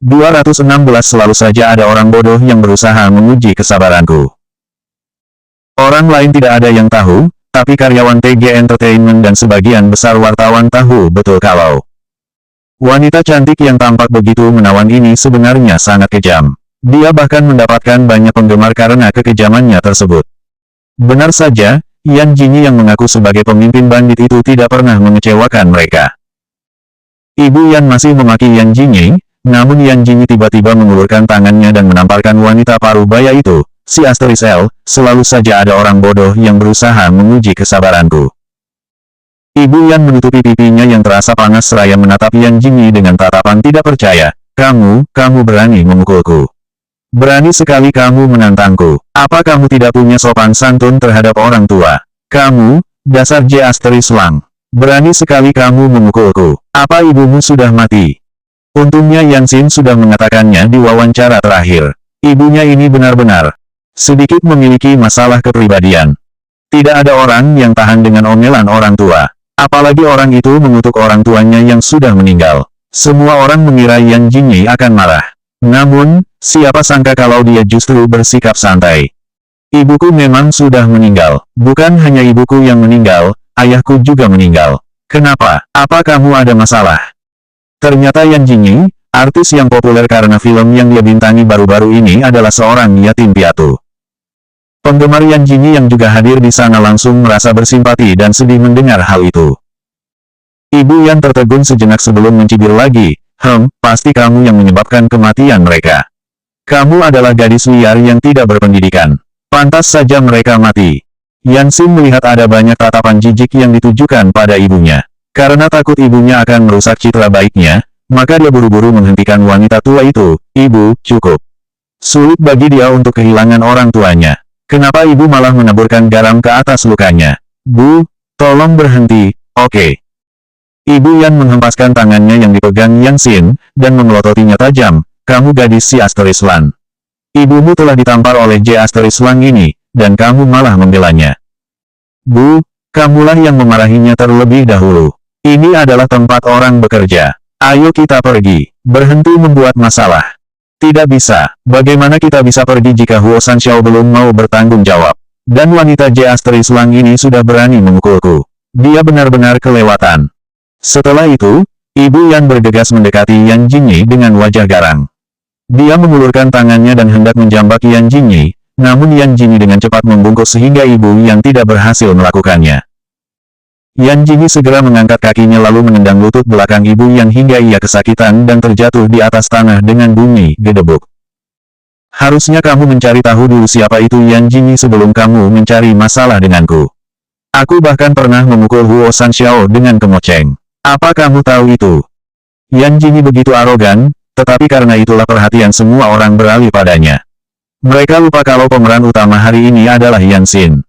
216 Selalu saja ada orang bodoh yang berusaha menguji kesabaranku. Orang lain tidak ada yang tahu, tapi karyawan TG Entertainment dan sebagian besar wartawan tahu betul kalau wanita cantik yang tampak begitu menawan ini sebenarnya sangat kejam. Dia bahkan mendapatkan banyak penggemar karena kekejamannya tersebut. Benar saja, Yan Jingyi yang mengaku sebagai pemimpin bandit itu tidak pernah mengecewakan mereka. Ibu Yan masih memaki Yan Jingyi, namun Yan Jingyi tiba-tiba mengulurkan tangannya dan menamparkan wanita parubaya itu. Si Asteris L, selalu saja ada orang bodoh yang berusaha menguji kesabaranku. Ibu Yan menutupi pipinya yang terasa panas seraya menatap Yan Jingyi dengan tatapan tidak percaya. Kamu berani memukulku. Berani sekali kamu menantangku. Apa kamu tidak punya sopan santun terhadap orang tua? Kamu, dasar J Asteris Lang. Berani sekali kamu memukulku. Apa ibumu sudah mati? Untungnya Yan Xin sudah mengatakannya di wawancara terakhir. Ibunya ini benar-benar sedikit memiliki masalah kepribadian. Tidak ada orang yang tahan dengan omelan orang tua. Apalagi orang itu mengutuk orang tuanya yang sudah meninggal. Semua orang mengira Yan Jingyi akan marah. Namun, siapa sangka kalau dia justru bersikap santai. Ibuku memang sudah meninggal. Bukan hanya ibuku yang meninggal, ayahku juga meninggal. Kenapa? Apa kamu ada masalah? Ternyata Yan Jingyi, artis yang populer karena film yang dia bintangi baru-baru ini adalah seorang yatim piatu. Penggemar Yan Jingyi yang juga hadir di sana langsung merasa bersimpati dan sedih mendengar hal itu. Ibu Yan tertegun sejenak sebelum mencibir lagi. Pasti kamu yang menyebabkan kematian mereka. Kamu adalah gadis liar yang tidak berpendidikan. Pantas saja mereka mati. Yan Xin melihat ada banyak tatapan jijik yang ditujukan pada ibunya. Karena takut ibunya akan merusak citra baiknya, maka dia buru-buru menghentikan wanita tua itu. Ibu, cukup. Sulit bagi dia untuk kehilangan orang tuanya. Kenapa ibu malah menaburkan garam ke atas lukanya? Bu, tolong berhenti, oke. Ibu Yan menghempaskan tangannya yang dipegang Yan Xin, dan memelototinya tajam. Kamu gadis si Asteris Lan. Ibumu telah ditampar oleh J Asteris Lang ini, dan kamu malah membelanya. Bu, kamulah yang memarahinya terlebih dahulu. Ini adalah tempat orang bekerja. Ayo kita pergi. Berhenti membuat masalah. Tidak bisa. Bagaimana kita bisa pergi jika Huo Sanxiao belum mau bertanggung jawab? Dan wanita J Asteris Lang ini sudah berani memukulku. Dia benar-benar kelewatan. Setelah itu, Ibu Yan bergegas mendekati Yan Jingyi dengan wajah garang. Dia mengulurkan tangannya dan hendak menjambak Yan Jingyi, namun Yan Jingyi dengan cepat membungkuk sehingga Ibu Yan tidak berhasil melakukannya. Yan Jingyi segera mengangkat kakinya lalu menendang lutut belakang Ibu Yan hingga ia kesakitan dan terjatuh di atas tanah dengan bunyi gedebuk. Harusnya kamu mencari tahu dulu siapa itu Yan Jingyi sebelum kamu mencari masalah denganku. Aku bahkan pernah memukul Huo Sanxiao dengan kemoceng. Apa kamu tahu itu? Yan Jingyi begitu arogan, tetapi karena itulah perhatian semua orang beralih padanya. Mereka lupa kalau pemeran utama hari ini adalah Yan Xin.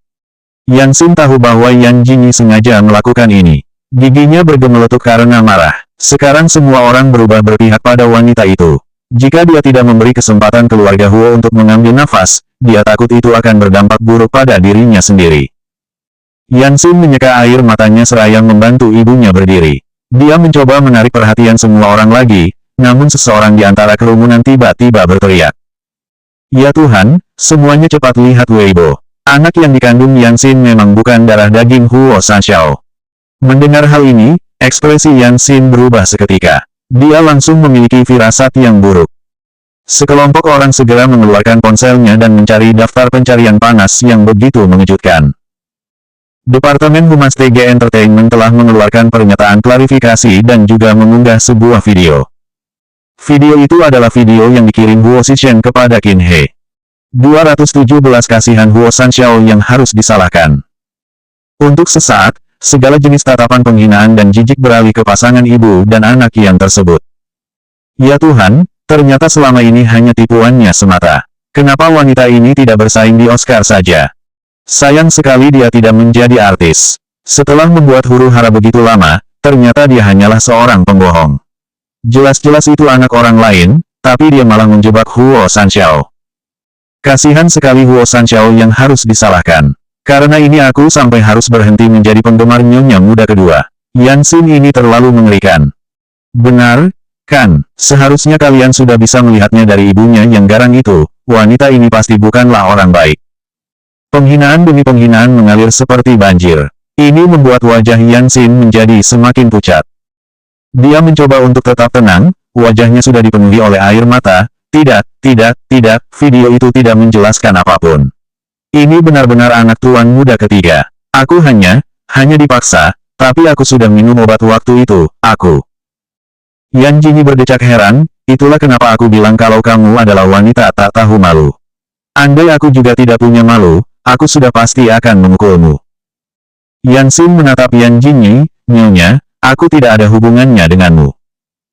Yan Xin tahu bahwa Yan Jingyi sengaja melakukan ini. Giginya bergemeletuk karena marah. Sekarang semua orang berubah berpihak pada wanita itu. Jika dia tidak memberi kesempatan keluarga Huo untuk mengambil nafas, dia takut itu akan berdampak buruk pada dirinya sendiri. Yan Xin menyeka air matanya seraya membantu ibunya berdiri. Dia mencoba menarik perhatian semua orang lagi, namun seseorang di antara kerumunan tiba-tiba berteriak. Ya Tuhan, semuanya cepat lihat Weibo. Anak yang dikandung Yan Xin memang bukan darah daging Huo Sanxiao. Mendengar hal ini, ekspresi Yan Xin berubah seketika. Dia langsung memiliki firasat yang buruk. Sekelompok orang segera mengeluarkan ponselnya dan mencari daftar pencarian panas yang begitu mengejutkan. Departemen Humas TG Entertainment telah mengeluarkan pernyataan klarifikasi dan juga mengunggah sebuah video. Video itu adalah video yang dikirim Huo Xichen kepada Qin He. 217 Kasihan Huo Sanxiao yang harus disalahkan. Untuk sesaat, segala jenis tatapan penghinaan dan jijik beralih ke pasangan ibu dan anak yang tersebut. Ya Tuhan, ternyata selama ini hanya tipuannya semata. Kenapa wanita ini tidak bersaing di Oscar saja? Sayang sekali dia tidak menjadi artis. Setelah membuat huru-hara begitu lama, ternyata dia hanyalah seorang pembohong. Jelas-jelas itu anak orang lain, tapi dia malah menjebak Huo Sanxiao. Kasihan sekali Huo Sanxiao yang harus disalahkan. Karena ini aku sampai harus berhenti menjadi penggemar nyonya muda kedua. Yan Xin ini terlalu mengerikan. Benar, Kan, seharusnya kalian sudah bisa melihatnya dari ibunya yang garang itu, wanita ini pasti bukanlah orang baik. Penghinaan demi penghinaan mengalir seperti banjir. Ini membuat wajah Yan Xin menjadi semakin pucat. Dia mencoba untuk tetap tenang, wajahnya sudah dipenuhi oleh air mata. Tidak, video itu tidak menjelaskan apapun. Ini benar-benar anak tuan muda ketiga. Aku hanya dipaksa, tapi aku sudah minum obat waktu itu, aku. Yan Jini berdecak heran, itulah kenapa aku bilang kalau kamu adalah wanita tak tahu malu. Andai aku juga tidak punya malu, aku sudah pasti akan memukulmu. Yan Xin menatap Yan Jini, nyonya, aku tidak ada hubungannya denganmu.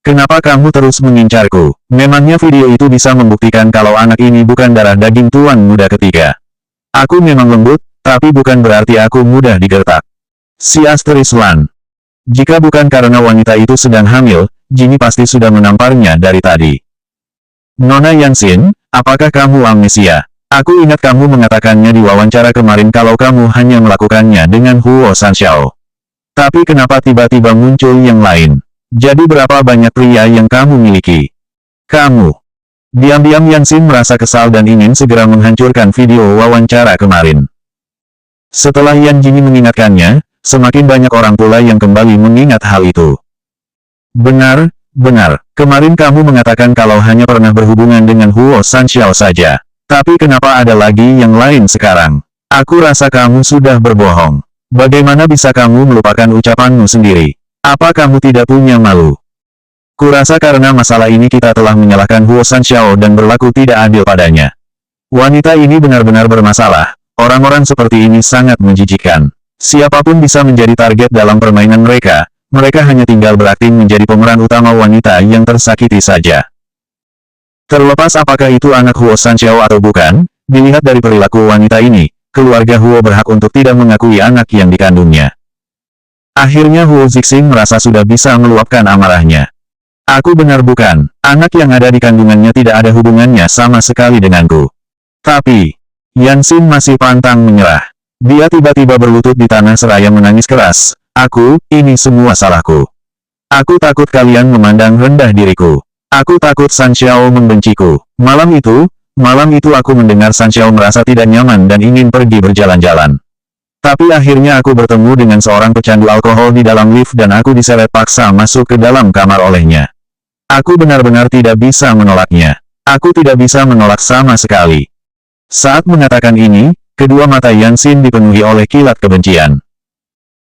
Kenapa kamu terus mengincarku? Memangnya video itu bisa membuktikan kalau anak ini bukan darah daging tuan muda ketiga. Aku memang lembut, tapi bukan berarti aku mudah digertak. Si Asteris Lan. Jika bukan karena wanita itu sedang hamil, Jini pasti sudah menamparnya dari tadi. Nona Yan Xin, apakah kamu amnesia? Aku ingat kamu mengatakannya di wawancara kemarin kalau kamu hanya melakukannya dengan Huo Sanxiao. Tapi kenapa tiba-tiba muncul yang lain? Jadi berapa banyak pria yang kamu miliki? Kamu. Diam-diam Yan Xin merasa kesal dan ingin segera menghancurkan video wawancara kemarin. Setelah Yan Jini mengingatkannya, semakin banyak orang pula yang kembali mengingat hal itu. Benar, kemarin kamu mengatakan kalau hanya pernah berhubungan dengan Huo Sanxiao saja. Tapi kenapa ada lagi yang lain sekarang? Aku rasa kamu sudah berbohong. Bagaimana bisa kamu melupakan ucapanmu sendiri? Apa kamu tidak punya malu? Kurasa karena masalah ini kita telah menyalahkan Huo Sanxiao dan berlaku tidak adil padanya. Wanita ini benar-benar bermasalah. Orang-orang seperti ini sangat menjijikkan. Siapapun bisa menjadi target dalam permainan mereka. Mereka hanya tinggal berakting menjadi pemeran utama wanita yang tersakiti saja. Terlepas apakah itu anak Huo Sanxiao atau bukan, dilihat dari perilaku wanita ini, keluarga Huo berhak untuk tidak mengakui anak yang dikandungnya. Akhirnya Huo Zixing merasa sudah bisa meluapkan amarahnya. Aku benar bukan, anak yang ada di kandungannya tidak ada hubungannya sama sekali denganku. Tapi, Yan Xin masih pantang menyerah. Dia tiba-tiba berlutut di tanah seraya menangis keras. Ini semua salahku. Aku takut kalian memandang rendah diriku. Aku takut Sanxiao membenciku. Malam itu aku mendengar Sanxiao merasa tidak nyaman dan ingin pergi berjalan-jalan. Tapi akhirnya aku bertemu dengan seorang pecandu alkohol di dalam lift dan aku diseret paksa masuk ke dalam kamar olehnya. Aku benar-benar tidak bisa menolaknya. Aku tidak bisa menolak sama sekali. Saat mengatakan ini, kedua mata Yan Xin dipenuhi oleh kilat kebencian.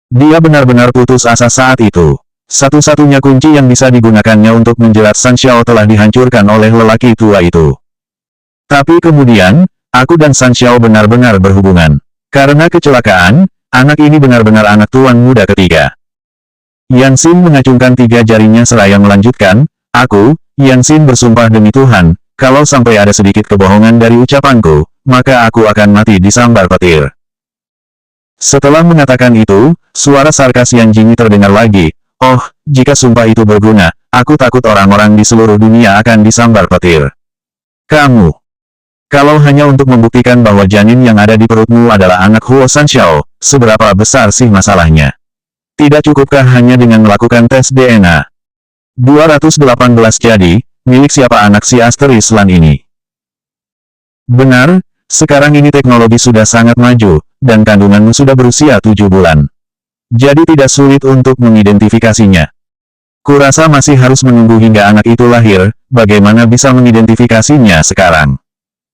Dia benar-benar putus asa saat itu. Satu-satunya kunci yang bisa digunakannya untuk menjerat Sanxiao telah dihancurkan oleh lelaki tua itu. Tapi kemudian, aku dan Sanxiao benar-benar berhubungan. Karena kecelakaan, anak ini benar-benar anak tuan muda ketiga. Yan Xin mengacungkan 3 jarinya seraya melanjutkan, Yan Xin bersumpah demi Tuhan, kalau sampai ada sedikit kebohongan dari ucapanku, maka aku akan mati disambar petir. Setelah mengatakan itu, suara sarkas Yan Jini terdengar lagi. Oh, jika sumpah itu berguna, aku takut orang-orang di seluruh dunia akan disambar petir. Kamu. Kalau hanya untuk membuktikan bahwa janin yang ada di perutmu adalah anak Huo Sanxiao, seberapa besar sih masalahnya? Tidak cukupkah hanya dengan melakukan tes DNA? 218 jadi, milik siapa anak si Asteris Lan ini? Benar, sekarang ini teknologi sudah sangat maju, dan kandunganmu sudah berusia 7 bulan. Jadi tidak sulit untuk mengidentifikasinya. Kurasa masih harus menunggu hingga anak itu lahir, bagaimana bisa mengidentifikasinya sekarang?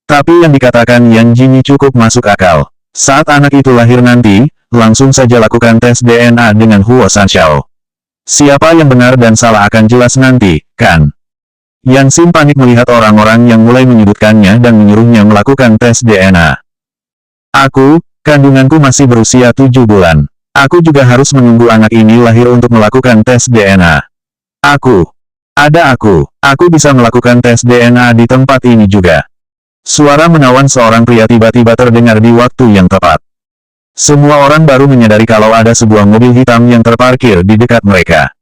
Tapi yang dikatakan Yan Jini cukup masuk akal. Saat anak itu lahir nanti, langsung saja lakukan tes DNA dengan Huo Sanxiao. Siapa yang benar dan salah akan jelas nanti, kan? Yan Xin panik melihat orang-orang yang mulai menyudutkannya dan menyuruhnya melakukan tes DNA. Kandunganku masih berusia 7 bulan. Aku juga harus menunggu anak ini lahir untuk melakukan tes DNA. Aku bisa melakukan tes DNA di tempat ini juga. Suara menawan seorang pria tiba-tiba terdengar di waktu yang tepat. Semua orang baru menyadari kalau ada sebuah mobil hitam yang terparkir di dekat mereka.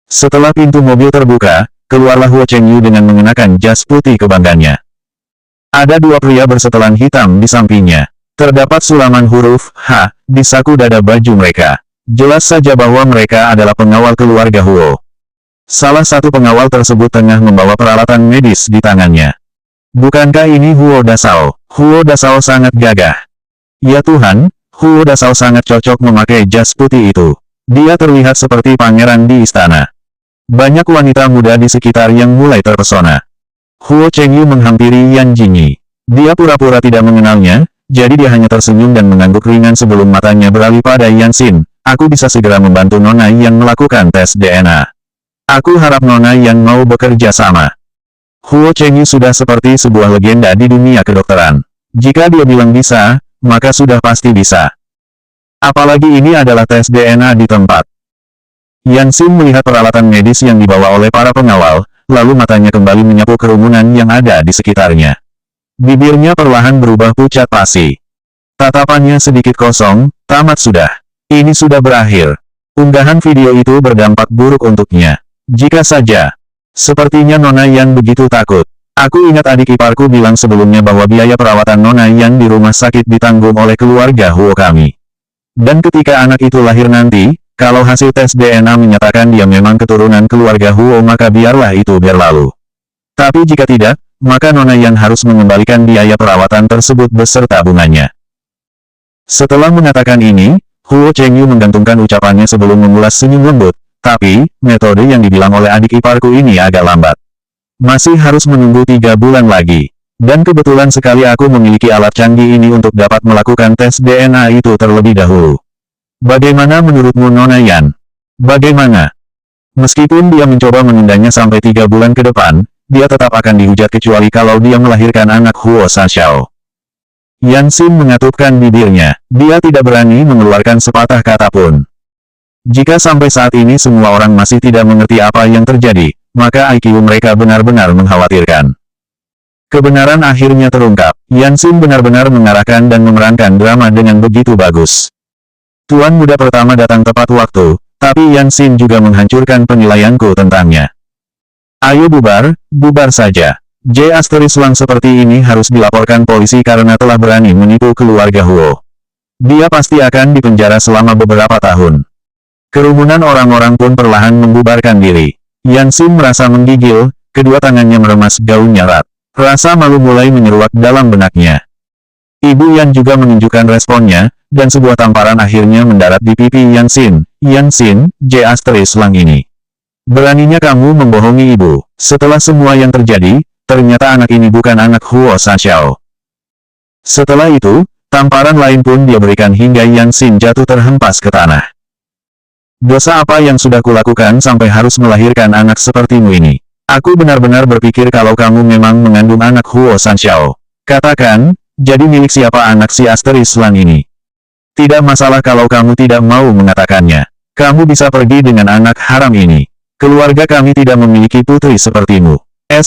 Setelah pintu mobil terbuka, keluarlah Huo Chengyu dengan mengenakan jas putih kebanggaannya. Ada 2 pria bersetelan hitam di sampingnya. Terdapat sulaman huruf H di saku dada baju mereka. Jelas saja bahwa mereka adalah pengawal keluarga Huo. Salah satu pengawal tersebut tengah membawa peralatan medis di tangannya. Bukankah ini Huo Dasao? Huo Dasao sangat gagah. Ya Tuhan, Huo Dasao sangat cocok memakai jas putih itu. Dia terlihat seperti pangeran di istana. Banyak wanita muda di sekitar yang mulai terpesona. Huo Chengyu menghampiri Yan Jingyi. Dia pura-pura tidak mengenalnya, jadi dia hanya tersenyum dan mengangguk ringan sebelum matanya beralih pada Yan Xin. Aku bisa segera membantu Nona Yan melakukan tes DNA. Aku harap Nona Yan mau bekerja sama. Huo Chengyu sudah seperti sebuah legenda di dunia kedokteran. Jika dia bilang bisa, maka sudah pasti bisa. Apalagi ini adalah tes DNA di tempat. Yan Xin melihat peralatan medis yang dibawa oleh para pengawal, lalu matanya kembali menyapu kerumunan yang ada di sekitarnya. Bibirnya perlahan berubah pucat pasi. Tatapannya sedikit kosong, tamat sudah. Ini sudah berakhir. Unggahan video itu berdampak buruk untuknya. Jika saja. Sepertinya Nona Yan begitu takut. Aku ingat adik iparku bilang sebelumnya bahwa biaya perawatan Nona Yan di rumah sakit ditanggung oleh keluarga Huo kami. Dan ketika anak itu lahir nanti, kalau hasil tes DNA menyatakan dia memang keturunan keluarga Huo maka biarlah itu berlalu. Tapi jika tidak, maka Nona Yan harus mengembalikan biaya perawatan tersebut beserta bunganya. Setelah mengatakan ini, Huo Chengyu menggantungkan ucapannya sebelum mengulas senyum lembut, tapi, metode yang dibilang oleh adik iparku ini agak lambat. Masih harus menunggu 3 bulan lagi. Dan kebetulan sekali aku memiliki alat canggih ini untuk dapat melakukan tes DNA itu terlebih dahulu. Bagaimana menurutmu Nona Yan? Bagaimana? Meskipun dia mencoba menundanya sampai 3 bulan ke depan, dia tetap akan dihujat kecuali kalau dia melahirkan anak Huo Sanxiao. Yan Xin mengatupkan bibirnya. Dia tidak berani mengeluarkan sepatah kata pun. Jika sampai saat ini semua orang masih tidak mengerti apa yang terjadi, maka IQ mereka benar-benar mengkhawatirkan. Kebenaran akhirnya terungkap. Yan Xin benar-benar mengarahkan dan memerankan drama dengan begitu bagus. Tuan muda pertama datang tepat waktu, tapi Yan Xin juga menghancurkan penilaianku tentangnya. Ayo bubar, bubar saja. J. Lang seperti ini harus dilaporkan polisi karena telah berani menipu keluarga Huo. Dia pasti akan dipenjara selama beberapa tahun. Kerumunan orang-orang pun perlahan membubarkan diri. Yan Xin merasa menggigil, kedua tangannya meremas gaunnya erat. Rasa malu mulai menyeruak dalam benaknya. Ibu Yan juga menunjukkan responnya, dan sebuah tamparan akhirnya mendarat di pipi Yan Xin. Yan Xin, J. Lang ini. Beraninya kamu membohongi ibu. Setelah semua yang terjadi, ternyata anak ini bukan anak Huo Sanxiao. Setelah itu, tamparan lain pun dia berikan hingga Yan Xin jatuh terhempas ke tanah. Dosa apa yang sudah kulakukan sampai harus melahirkan anak sepertimu ini? Aku benar-benar berpikir kalau kamu memang mengandung anak Huo Sanxiao. Katakan, jadi milik siapa anak si Lang ini? Tidak masalah kalau kamu tidak mau mengatakannya. Kamu bisa pergi dengan anak haram ini. Keluarga kami tidak memiliki putri sepertimu. Al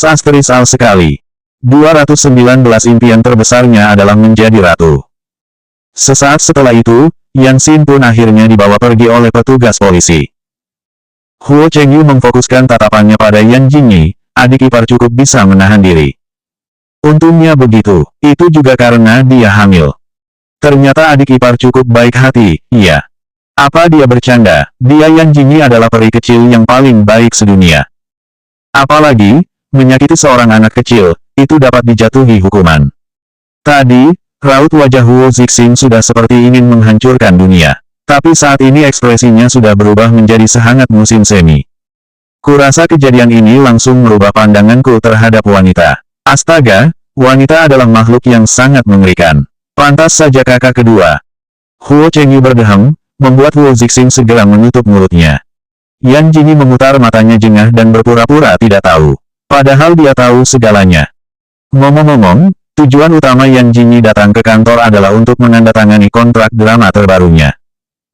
sekali. 219 impian terbesarnya adalah menjadi ratu. Sesaat setelah itu, Yan Xin pun akhirnya dibawa pergi oleh petugas polisi. Huo Chengyu memfokuskan tatapannya pada Yan Jingyi, adik ipar cukup bisa menahan diri. Untungnya begitu, itu juga karena dia hamil. Ternyata adik ipar cukup baik hati, iya. Apa dia bercanda, dia Yan Jingyi adalah peri kecil yang paling baik sedunia. Apalagi, menyakiti seorang anak kecil, itu dapat dijatuhi hukuman. Tadi, raut wajah Huo Zixing sudah seperti ingin menghancurkan dunia. Tapi saat ini ekspresinya sudah berubah menjadi sehangat musim semi. Kurasa kejadian ini langsung merubah pandanganku terhadap wanita. Astaga, wanita adalah makhluk yang sangat mengerikan. Pantas saja kakak kedua. Huo Chengyu berdeham, membuat Huo Zixing segera menutup mulutnya. Yan Jingyi memutar matanya jengah dan berpura-pura tidak tahu. Padahal dia tahu segalanya. Ngomong-ngomong, tujuan utama Yan Jingyi datang ke kantor adalah untuk menandatangani kontrak drama terbarunya.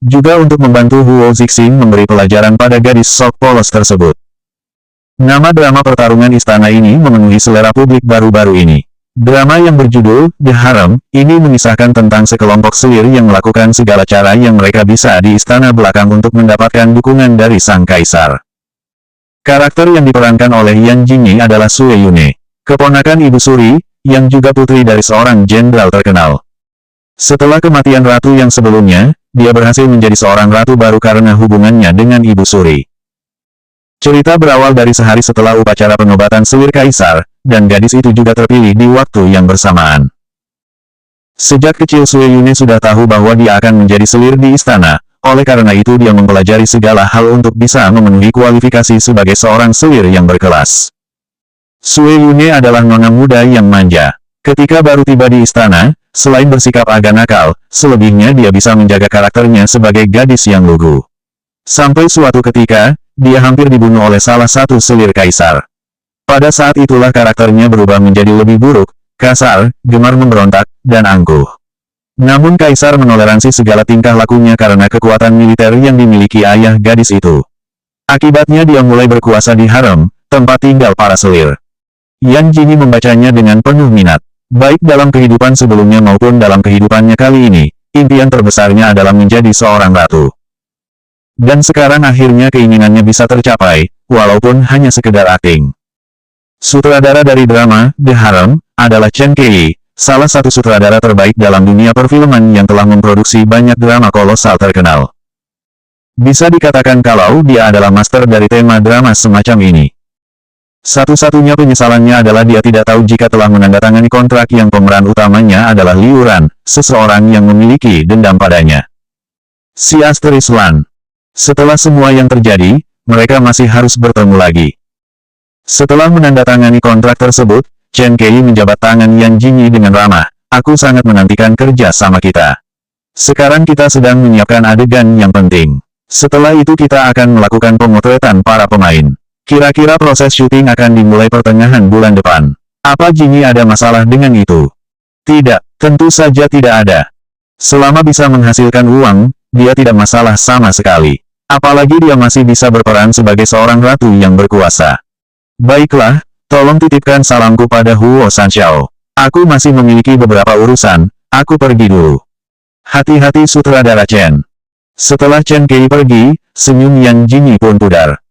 Juga untuk membantu Huo Zixing memberi pelajaran pada gadis sok polos tersebut. Nama drama pertarungan istana ini memenuhi selera publik baru-baru ini. Drama yang berjudul The Harem, ini mengisahkan tentang sekelompok selir yang melakukan segala cara yang mereka bisa di istana belakang untuk mendapatkan dukungan dari sang kaisar. Karakter yang diperankan oleh Yan Jingyi adalah Sue Yune, keponakan Ibu Suri, yang juga putri dari seorang jenderal terkenal. Setelah kematian ratu yang sebelumnya, dia berhasil menjadi seorang ratu baru karena hubungannya dengan Ibu Suri. Cerita berawal dari sehari setelah upacara penobatan selir kaisar, dan gadis itu juga terpilih di waktu yang bersamaan. Sejak kecil Sue Yune sudah tahu bahwa dia akan menjadi selir di istana, oleh karena itu dia mempelajari segala hal untuk bisa memenuhi kualifikasi sebagai seorang selir yang berkelas. Sue Yune adalah nona muda yang manja. Ketika baru tiba di istana, selain bersikap agak nakal, selebihnya dia bisa menjaga karakternya sebagai gadis yang lugu. Sampai suatu ketika, dia hampir dibunuh oleh salah satu selir kaisar. Pada saat itulah karakternya berubah menjadi lebih buruk, kasar, gemar memberontak, dan angkuh. Namun kaisar menoleransi segala tingkah lakunya karena kekuatan militer yang dimiliki ayah gadis itu. Akibatnya dia mulai berkuasa di harem, tempat tinggal para selir. Yan Jingyi membacanya dengan penuh minat. Baik dalam kehidupan sebelumnya maupun dalam kehidupannya kali ini, impian terbesarnya adalah menjadi seorang ratu. Dan sekarang akhirnya keinginannya bisa tercapai, walaupun hanya sekedar akting. Sutradara dari drama, The Harem, adalah Chen Kei, salah satu sutradara terbaik dalam dunia perfilman yang telah memproduksi banyak drama kolosal terkenal. Bisa dikatakan kalau dia adalah master dari tema drama semacam ini. Satu-satunya penyesalannya adalah dia tidak tahu jika telah menandatangani kontrak yang pemeran utamanya adalah Liu Ran, seseorang yang memiliki dendam padanya. Si Asteris Lan. Setelah semua yang terjadi, mereka masih harus bertemu lagi. Setelah menandatangani kontrak tersebut, Chen Kei menjabat tangan Yan Jingyi dengan ramah. Aku sangat menantikan kerja sama kita. Sekarang kita sedang menyiapkan adegan yang penting. Setelah itu kita akan melakukan pemotretan para pemain. Kira-kira proses syuting akan dimulai pertengahan bulan depan. Apa Jingyi ada masalah dengan itu? Tidak, tentu saja tidak ada. Selama bisa menghasilkan uang, dia tidak masalah sama sekali. Apalagi dia masih bisa berperan sebagai seorang ratu yang berkuasa. Baiklah, tolong titipkan salamku pada Huo Sanxiao. Aku masih memiliki beberapa urusan, aku pergi dulu. Hati-hati sutradara Chen. Setelah Chen Kei pergi, senyum Yan Jingyi pun pudar.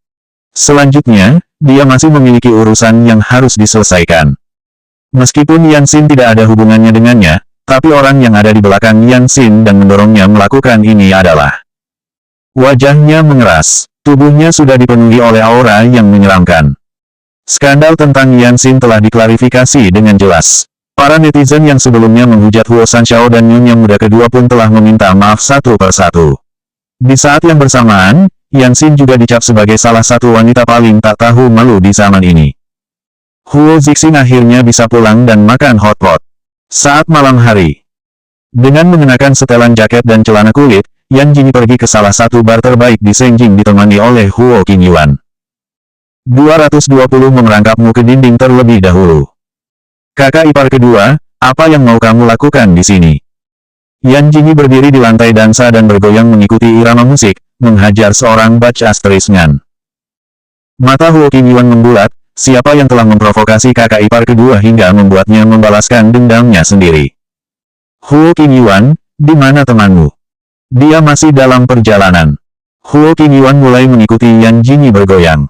Selanjutnya, dia masih memiliki urusan yang harus diselesaikan. Meskipun Yan Xin tidak ada hubungannya dengannya, tapi orang yang ada di belakang Yan Xin dan mendorongnya melakukan ini adalah... Wajahnya mengeras, tubuhnya sudah dipenuhi oleh aura yang menyeramkan. Skandal tentang Yan Xin telah diklarifikasi dengan jelas. Para netizen yang sebelumnya menghujat Huo Sanxiao dan Nyonya muda kedua pun telah meminta maaf satu persatu. Di saat yang bersamaan, Yan Xin juga dicap sebagai salah satu wanita paling tak tahu malu di zaman ini. Huo Zixing akhirnya bisa pulang dan makan hotpot. Saat malam hari, dengan mengenakan setelan jaket dan celana kulit, Yan Jingyi pergi ke salah satu bar terbaik di Sengjing ditemani oleh Huo Qingyuan. 220 memerangkapmu ke dinding terlebih dahulu. Kakak ipar kedua, apa yang mau kamu lakukan di sini? Yan Jingyi berdiri di lantai dansa dan bergoyang mengikuti irama musik, menghajar seorang Bach Asteris Ngan. Mata Huo Qingyuan membulat, siapa yang telah memprovokasi kakak ipar kedua hingga membuatnya membalaskan dendamnya sendiri. Huo Qingyuan, di mana temanmu? Dia masih dalam perjalanan. Huo Qingyuan mulai mengikuti Yan Jingyi bergoyang.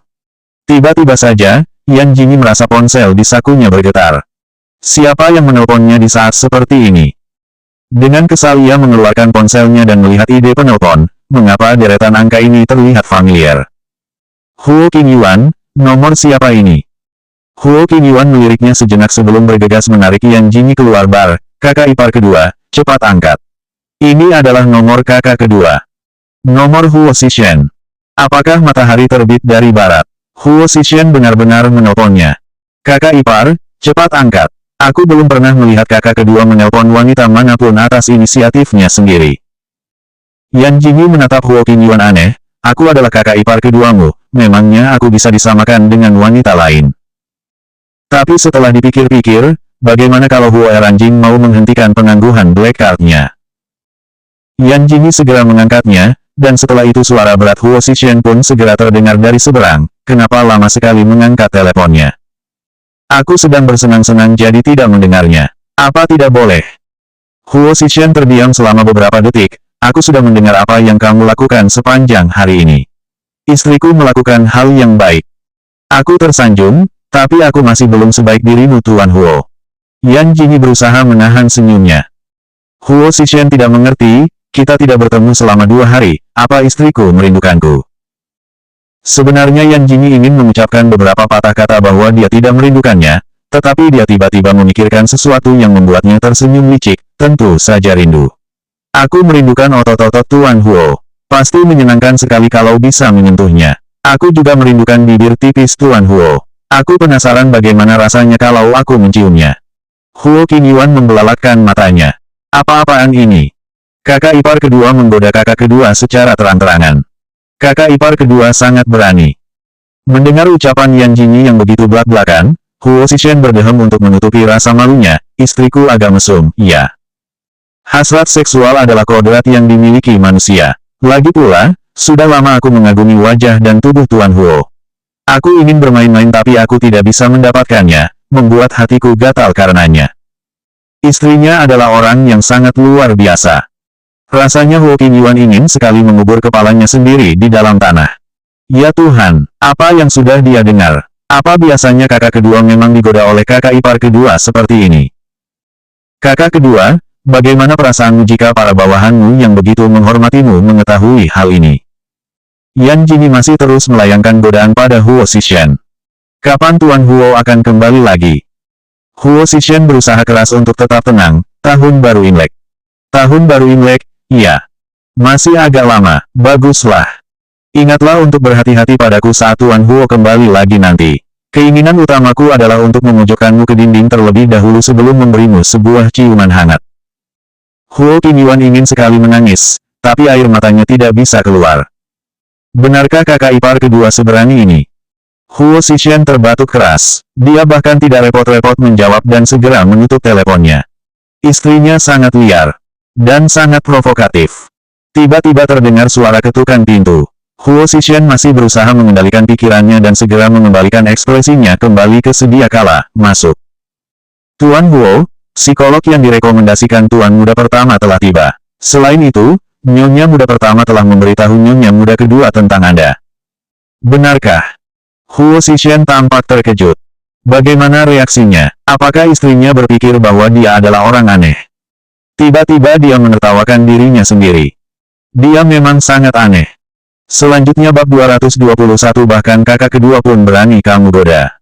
Tiba-tiba saja, Yan Jingyi merasa ponsel di sakunya bergetar. Siapa yang menelponnya di saat seperti ini? Dengan kesal ia mengeluarkan ponselnya dan melihat ide penelpon, mengapa deretan angka ini terlihat familiar. Huo Qingyuan, nomor siapa ini? Huo Qingyuan meliriknya sejenak sebelum bergegas menarik Yan Jingyi keluar bar. Kakak ipar kedua, cepat angkat. Ini adalah nomor kakak kedua. Nomor Huo Zixien. Apakah matahari terbit dari barat? Huo Zixien benar-benar menelponnya. Kakak ipar, cepat angkat. Aku belum pernah melihat kakak kedua menelpon wanita manapun atas inisiatifnya sendiri. Yan Jingyi menatap Huo Qingyuan aneh. Aku adalah kakak ipar keduamu, memangnya aku bisa disamakan dengan wanita lain? Tapi setelah dipikir-pikir, bagaimana kalau Huo Eranjing mau menghentikan penangguhan Black Card-nya? Yan Jingyi segera mengangkatnya, dan setelah itu suara berat Huo Zixien pun segera terdengar dari seberang. Kenapa lama sekali mengangkat teleponnya? Aku sedang bersenang-senang jadi tidak mendengarnya. Apa tidak boleh? Huo Zixien terdiam selama beberapa detik. Aku sudah mendengar apa yang kamu lakukan sepanjang hari ini. Istriku melakukan hal yang baik. Aku tersanjung, tapi aku masih belum sebaik dirimu Tuan Huo. Yan Jingyi berusaha menahan senyumnya. Huo Zixien tidak mengerti. Kita tidak bertemu selama 2 hari, apa istriku merindukanku? Sebenarnya Yan Jingyi ingin mengucapkan beberapa patah kata bahwa dia tidak merindukannya, tetapi dia tiba-tiba memikirkan sesuatu yang membuatnya tersenyum licik, tentu saja rindu. Aku merindukan otot-otot Tuan Huo. Pasti menyenangkan sekali kalau bisa menyentuhnya. Aku juga merindukan bibir tipis Tuan Huo. Aku penasaran bagaimana rasanya kalau aku menciumnya. Huo Qingyuan membelalakkan matanya. Apa-apaan ini? Kakak ipar kedua menggoda kakak kedua secara terang-terangan. Kakak ipar kedua sangat berani. Mendengar ucapan Yan Jingyi yang begitu belak-belakan, Huo Xishan berdehem untuk menutupi rasa malunya. Istriku agak mesum, ya. Hasrat seksual adalah kodrat yang dimiliki manusia. Lagi pula, sudah lama aku mengagumi wajah dan tubuh Tuan Huo. Aku ingin bermain-main tapi aku tidak bisa mendapatkannya, membuat hatiku gatal karenanya. Istrinya adalah orang yang sangat luar biasa. Rasanya Huo Qingyuan ingin sekali mengubur kepalanya sendiri di dalam tanah. Ya Tuhan, apa yang sudah dia dengar? Apa biasanya kakak kedua memang digoda oleh kakak ipar kedua seperti ini? Kakak kedua, bagaimana perasaanmu jika para bawahanmu yang begitu menghormatimu mengetahui hal ini? Yan Jingyi masih terus melayangkan godaan pada Huo Xishan. Kapan Tuan Huo akan kembali lagi? Huo Xishan berusaha keras untuk tetap tenang. Tahun baru Imlek. Tahun baru Imlek. Iya. Masih agak lama, baguslah. Ingatlah untuk berhati-hati padaku saat Tuan Huo kembali lagi nanti. Keinginan utamaku adalah untuk memojokkanmu ke dinding terlebih dahulu sebelum memberimu sebuah ciuman hangat. Huo Qingyuan ingin sekali menangis, tapi air matanya tidak bisa keluar. Benarkah kakak ipar kedua seberani ini? Huo Xishan terbatuk keras. Dia bahkan tidak repot-repot menjawab dan segera menutup teleponnya. Istrinya sangat liar dan sangat provokatif. Tiba-tiba terdengar suara ketukan pintu. Huo Xishan masih berusaha mengendalikan pikirannya dan segera mengembalikan ekspresinya kembali ke sedia kala. Masuk. Tuan Huo, psikolog yang direkomendasikan Tuan Muda pertama telah tiba. Selain itu, Nyonya Muda pertama telah memberitahu Nyonya Muda kedua tentang Anda. Benarkah? Huo Xishan tampak terkejut. Bagaimana reaksinya? Apakah istrinya berpikir bahwa dia adalah orang aneh? Tiba-tiba dia menertawakan dirinya sendiri. Dia memang sangat aneh. Selanjutnya bab 221 bahkan kakak kedua pun berani kamu goda.